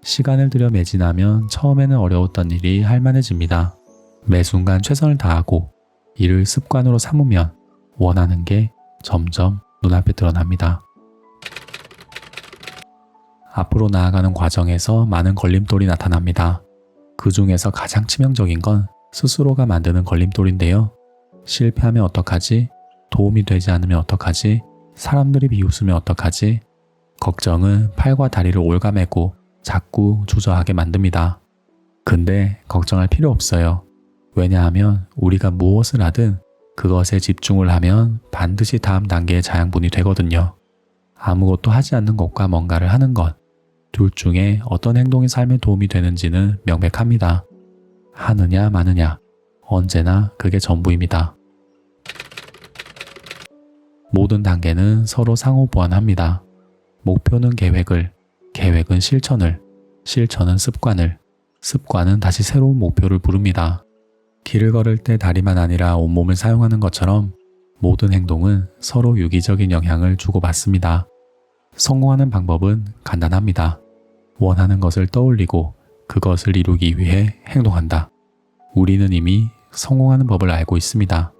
시간을 들여 매진하면 처음에는 어려웠던 일이 할만해집니다. 매 순간 최선을 다하고 이를 습관으로 삼으면 원하는 게 점점 눈앞에 드러납니다. 앞으로 나아가는 과정에서 많은 걸림돌이 나타납니다. 그 중에서 가장 치명적인 건 스스로가 만드는 걸림돌인데요. 실패하면 어떡하지? 도움이 되지 않으면 어떡하지? 사람들이 비웃으면 어떡하지? 걱정은 팔과 다리를 올가매고 자꾸 주저하게 만듭니다. 근데 걱정할 필요 없어요. 왜냐하면 우리가 무엇을 하든 그것에 집중을 하면 반드시 다음 단계의 자양분이 되거든요. 아무것도 하지 않는 것과 뭔가를 하는 것, 둘 중에 어떤 행동이 삶에 도움이 되는지는 명백합니다. 하느냐 마느냐, 언제나 그게 전부입니다. 모든 단계는 서로 상호 보완합니다. 목표는 계획을, 계획은 실천을, 실천은 습관을, 습관은 다시 새로운 목표를 부릅니다. 길을 걸을 때 다리만 아니라 온몸을 사용하는 것처럼 모든 행동은 서로 유기적인 영향을 주고받습니다. 성공하는 방법은 간단합니다. 원하는 것을 떠올리고 그것을 이루기 위해 행동한다. 우리는 이미 성공하는 법을 알고 있습니다.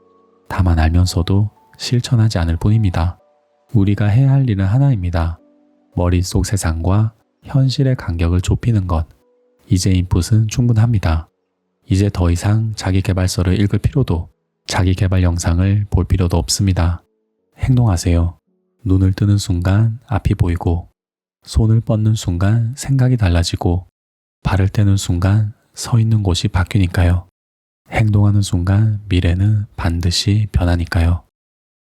다만 알면서도 실천하지 않을 뿐입니다. 우리가 해야 할 일은 하나입니다. 머릿속 세상과 현실의 간격을 좁히는 것. 이제 인풋은 충분합니다. 이제 더 이상 자기계발서를 읽을 필요도, 자기계발 영상을 볼 필요도 없습니다. 행동하세요. 눈을 뜨는 순간 앞이 보이고, 손을 뻗는 순간 생각이 달라지고, 발을 떼는 순간 서 있는 곳이 바뀌니까요. 행동하는 순간 미래는 반드시 변하니까요.